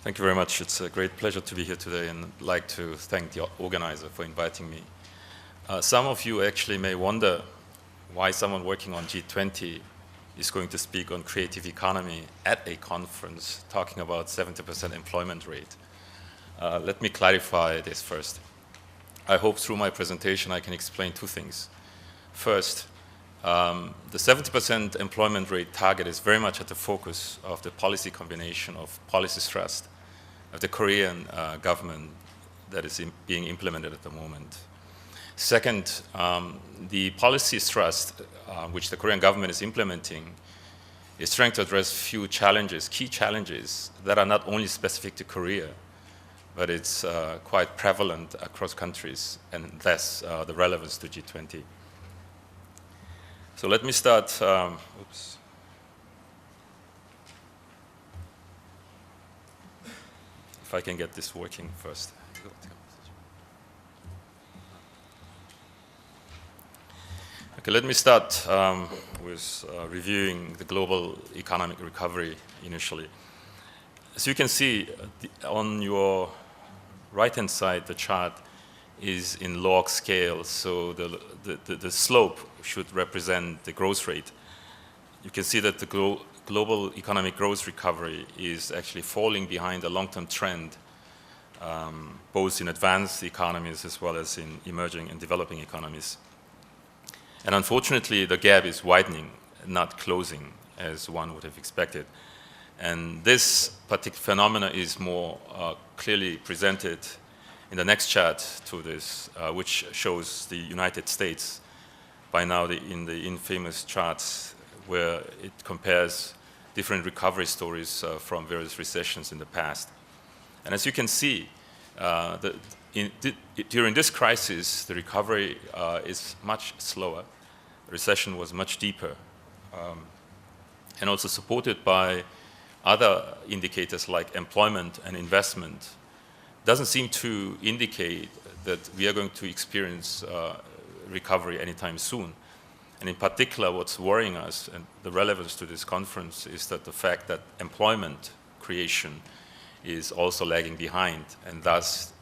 Thank you very much. It's a great pleasure to be here today, and I'd like to thank the organizer for inviting me. Some of you actually may wonder why someone working on G20 is going to speak on creative economy at a conference talking about 70% employment rate. Let me clarify this first. I hope through my presentation I can explain two things. First, the 70% employment rate target is very much at the focus of the policy combination of policy thrust of the Korean government that is being implemented at the moment. Second, the policy thrust which the Korean government is implementing is trying to address few challenges, key challenges that are not only specific to Korea, but it's quite prevalent across countries, and thus the relevance to G20. So let me start. Oops. If I can get this working first. Okay, let me start with reviewing the global economic recovery initially. As you can see on your right-hand side, the chart is in log scale, so the slope should represent the growth rate. You can see that the global economic growth recovery is actually falling behind the long-term trend, both in advanced economies as well as in emerging and developing economies. And unfortunately, the gap is widening, not closing, as one would have expected. And this particular phenomena is more clearly presented in the next chart to this, which shows the United States by now in the infamous charts where it compares different recovery stories from various recessions in the past. And as you can see, during this crisis, the recovery is much slower. The recession was much deeper, and also supported by other indicators like employment and investment. Doesn't seem to indicate that we are going to experience recovery anytime soon. And in particular, what's worrying us, and the relevance to this conference, is that the fact that employment creation is also lagging behind, and thus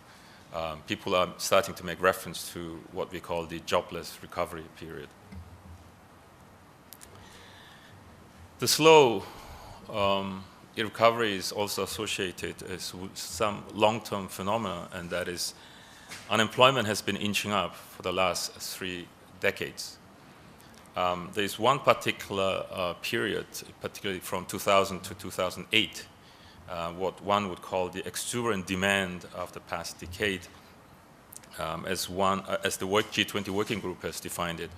people are starting to make reference to what we call the jobless recovery period. The slow recovery is also associated with some long-term phenomena, and that is unemployment has been inching up for the last 3 decades. There is one particular period, particularly from 2000 to 2008, what one would call the exuberant demand of the past decade, as the G20 working group has defined it,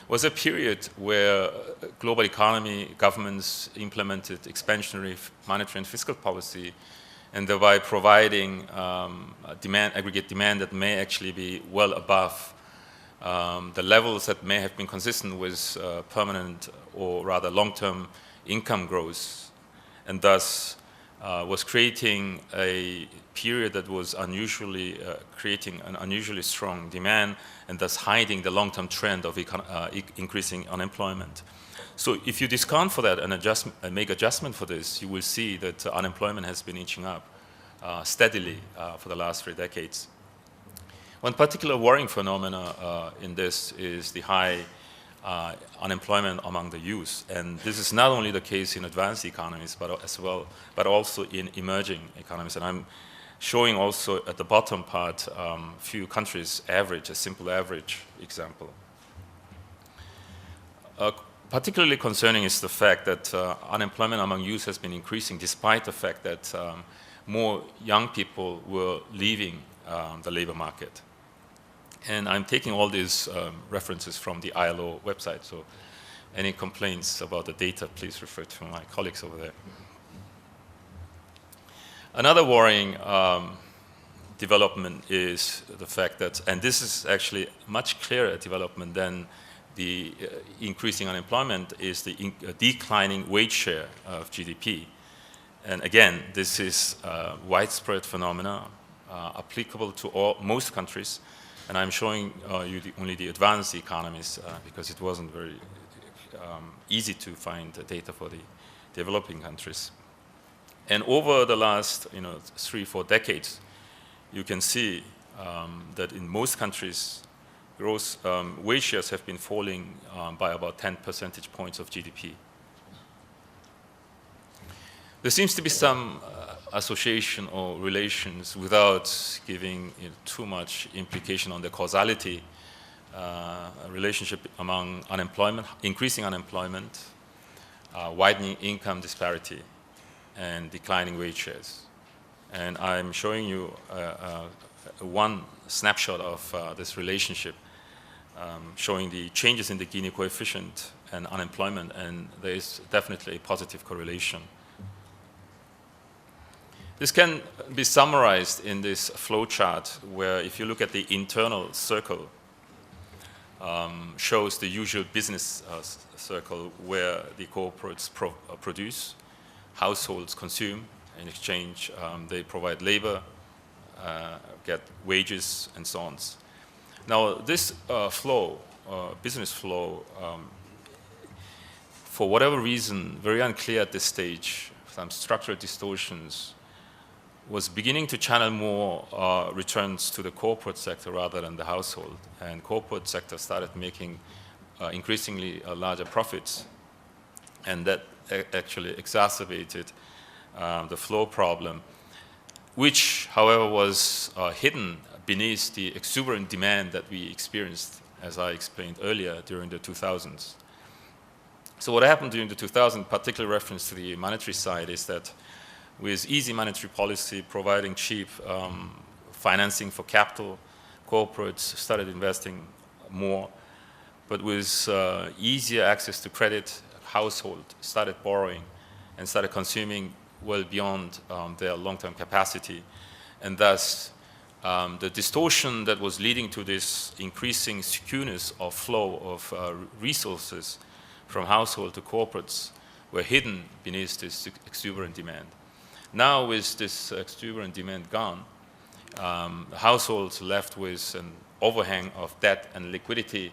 was a period where global economy, governments implemented expansionary monetary and fiscal policy, and thereby providing aggregate demand that may actually be well above the levels that may have been consistent with permanent or rather long-term income growth, and thus was creating a period that was creating an unusually strong demand, and thus hiding the long-term trend of increasing unemployment. So if you discount for that and make adjustment for this, you will see that unemployment has been inching up steadily for the last 3 decades. One particular worrying phenomena in this is the high unemployment among the youth, and this is not only the case in advanced economies, but also in emerging economies. And I'm showing also at the bottom part few countries' average, a simple average example. Particularly concerning is the fact that unemployment among youth has been increasing, despite the fact that more young people were leaving the labor market. And I'm taking all these references from the ILO website, so any complaints about the data, please refer to my colleagues over there. Another worrying development is the fact that, and this is actually much clearer development than the increasing unemployment, is the declining wage share of GDP. And again, this is a widespread phenomena applicable to most countries. And I'm showing you only the advanced economies because it wasn't very easy to find data for the developing countries. And over the last 3-4 decades, you can see that in most countries, gross wage shares have been falling by about 10 percentage points of GDP. There seems to be some association or relations without giving too much implication on the causality, a relationship among unemployment, increasing unemployment, widening income disparity, and declining wage shares. And I'm showing you one snapshot of this relationship, showing the changes in the Gini coefficient and unemployment, and there is definitely a positive correlation. This can be summarized in this flow chart where if you look at the internal circle, shows the usual business circle where the corporates produce, households consume, in exchange they provide labor, get wages, and so on. Now this flow, business flow, for whatever reason, very unclear at this stage, some structural distortions, was beginning to channel more returns to the corporate sector rather than the household. And corporate sector started making increasingly larger profits. And that actually exacerbated the flow problem, which, however, was hidden beneath the exuberant demand that we experienced, as I explained earlier, during the 2000s. So what happened during the 2000s, particular reference to the monetary side, is that with easy monetary policy providing cheap financing for capital, corporates started investing more. But with easier access to credit, household started borrowing and started consuming well beyond their long-term capacity. And thus, the distortion that was leading to this increasing skewness of flow of resources from household to corporates were hidden beneath this exuberant demand. Now, with this exuberant demand gone, households left with an overhang of debt and liquidity,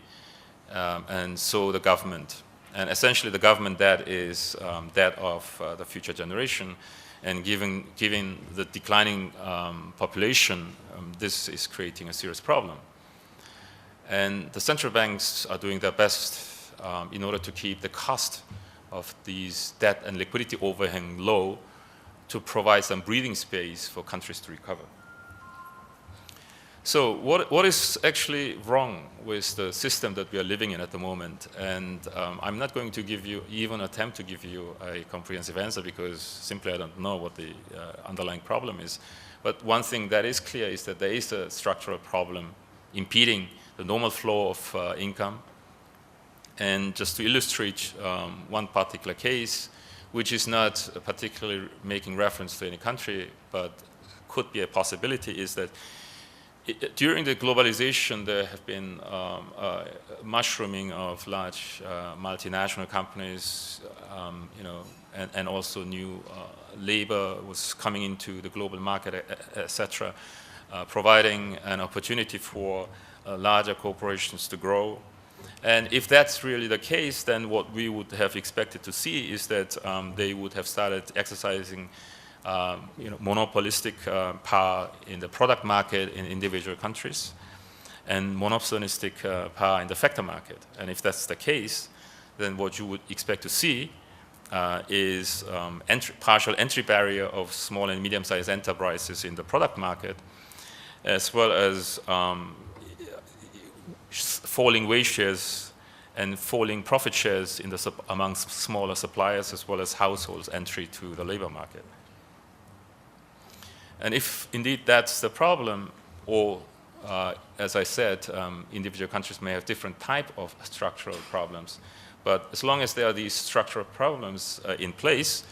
and so the government. And essentially, the government debt is debt of the future generation. And given the declining population, this is creating a serious problem. And the central banks are doing their best in order to keep the cost of these debt and liquidity overhang low, to provide some breathing space for countries to recover. So what is actually wrong with the system that we are living in at the moment? And I'm not going to give you, even attempt to give you a comprehensive answer, because simply I don't know what the underlying problem is. But one thing that is clear is that there is a structural problem impeding the normal flow of income. And just to illustrate one particular case, which is not particularly making reference to any country, but could be a possibility, is that during the globalization, there have been mushrooming of large multinational companies, and also new labor was coming into the global market, etc., providing an opportunity for larger corporations to grow. And if that's really the case, then what we would have expected to see is that they would have started exercising monopolistic power in the product market in individual countries, and monopolistic power in the factor market. And if that's the case, then what you would expect to see is partial entry barrier of small and medium-sized enterprises in the product market, as well as falling wage shares and falling profit shares in amongst smaller suppliers, as well as households' entry to the labor market. And if indeed that's the problem, or as I said, individual countries may have different type of structural problems, but as long as there are these structural problems in place,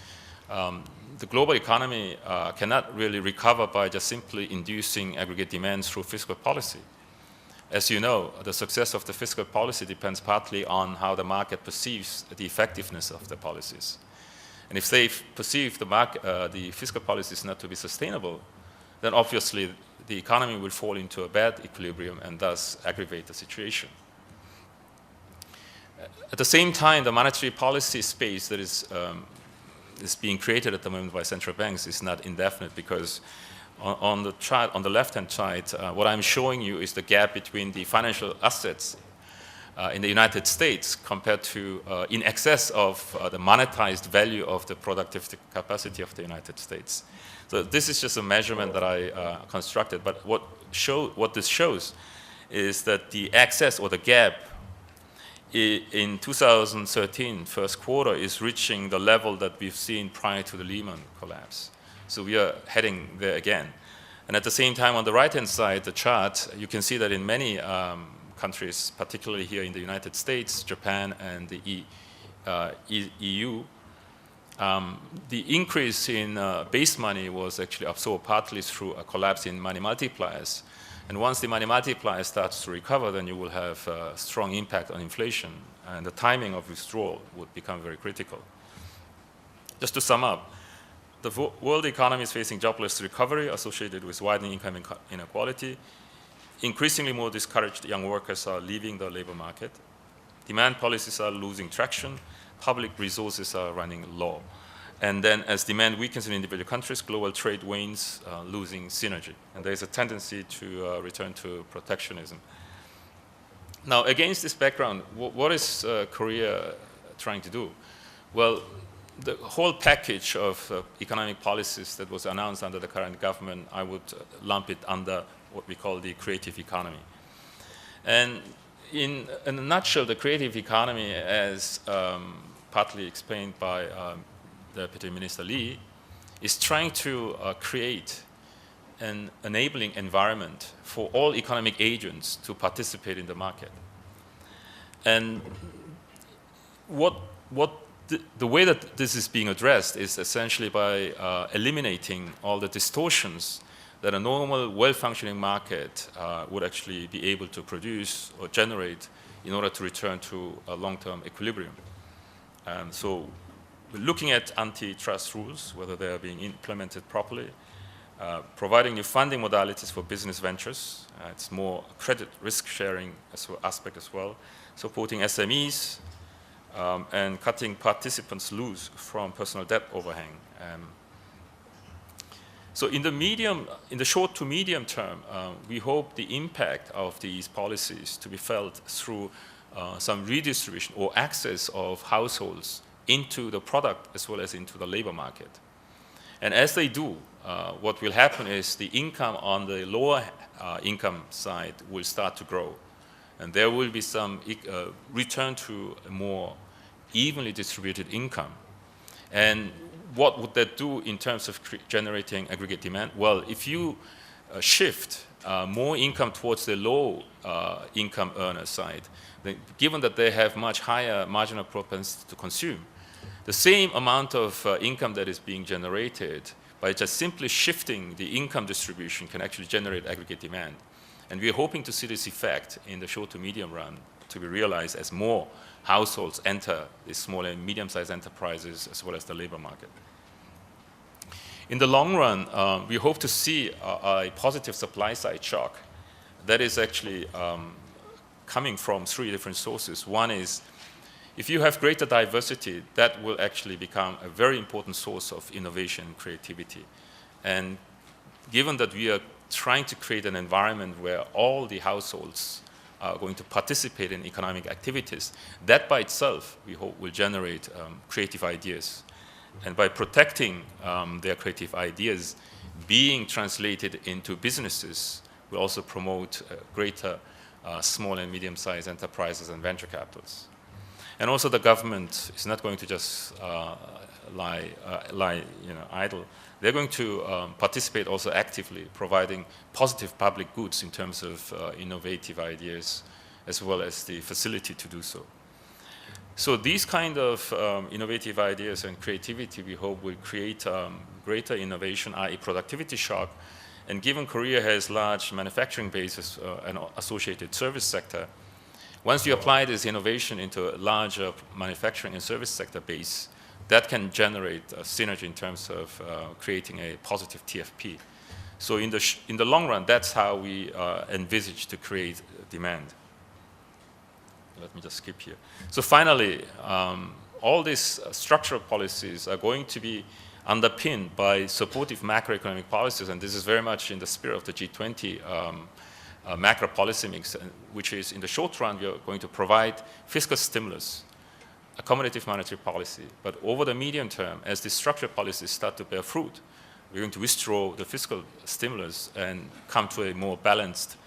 the global economy cannot really recover by just simply inducing aggregate demand through fiscal policy. As you know, the success of the fiscal policy depends partly on how the market perceives the effectiveness of the policies. And if they perceive the fiscal policies not to be sustainable, then obviously the economy will fall into a bad equilibrium and thus aggravate the situation. At the same time, the monetary policy space that is is being created at the moment by central banks is not indefinite, because on the chart on the left-hand side, what I'm showing you is the gap between the financial assets in the United States compared to in excess of the monetized value of the productive capacity of the United States. So this is just a measurement that I constructed, but what this shows is that the excess or the gap in 2013 first quarter is reaching the level that we've seen prior to the Lehman collapse. So we are heading there again. And at the same time, on the right-hand side, the chart, you can see that in many countries, particularly here in the United States, Japan, and the EU, the increase in base money was actually absorbed partly through a collapse in money multipliers. And once the money multiplier starts to recover, then you will have a strong impact on inflation, and the timing of withdrawal would become very critical. Just to sum up, the world economy is facing jobless recovery associated with widening income inequality. Increasingly more discouraged young workers are leaving the labor market. Demand policies are losing traction. Public resources are running low. And then as demand weakens in individual countries, global trade wanes, losing synergy. And there is a tendency to return to protectionism. Now, against this background, what is Korea trying to do? Well, the whole package of economic policies that was announced under the current government, I would lump it under what we call the creative economy. And in a nutshell, the creative economy, as partly explained by Deputy Minister Lee, is trying to create an enabling environment for all economic agents to participate in the market. And the way that this is being addressed is essentially by eliminating all the distortions that a normal, well-functioning market would actually be able to produce or generate in order to return to a long-term equilibrium. So we're looking at antitrust rules, whether they are being implemented properly, providing new funding modalities for business ventures. It's more credit risk-sharing aspect as well, supporting SMEs, and cutting participants loose from personal debt overhang. So in the short to medium term, we hope the impact of these policies to be felt through some redistribution or access of households into the product as well as into the labor market. And as they do, what will happen is the income on the lower income side will start to grow. And there will be some return to a more evenly distributed income. And what would that do in terms of generating aggregate demand? Well, if you shift more income towards the low income earner side, then given that they have much higher marginal propensity to consume, the same amount of income that is being generated by just simply shifting the income distribution can actually generate aggregate demand. And we are hoping to see this effect in the short to medium run to be realized as more households enter the small and medium-sized enterprises as well as the labor market. In the long run, we hope to see a positive supply-side shock that is actually coming from three different sources. One is, if you have greater diversity, that will actually become a very important source of innovation and creativity. And given that we are trying to create an environment where all the households are going to participate in economic activities, that by itself, we hope, will generate creative ideas. And by protecting their creative ideas being translated into businesses, will also promote greater small and medium-sized enterprises and venture capitals. And also the government is not going to just lie idle. They're going to participate also actively, providing positive public goods in terms of innovative ideas, as well as the facility to do so. So these kind of innovative ideas and creativity, we hope, will create greater innovation, i.e. productivity shock. And given Korea has large manufacturing bases and associated service sector, once you apply this innovation into a larger manufacturing and service sector base, that can generate a synergy in terms of creating a positive TFP. So in the long run, that's how we envisage to create demand. Let me just skip here. So finally, all these structural policies are going to be underpinned by supportive macroeconomic policies, and this is very much in the spirit of the G20 macro policy mix, which is in the short run we are going to provide fiscal stimulus, accommodative monetary policy, but over the medium term, as the structural policies start to bear fruit, we're going to withdraw the fiscal stimulus and come to a more balanced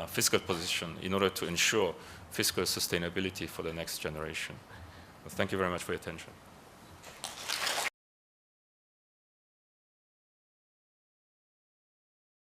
fiscal position in order to ensure fiscal sustainability for the next generation. Well, thank you very much for your attention.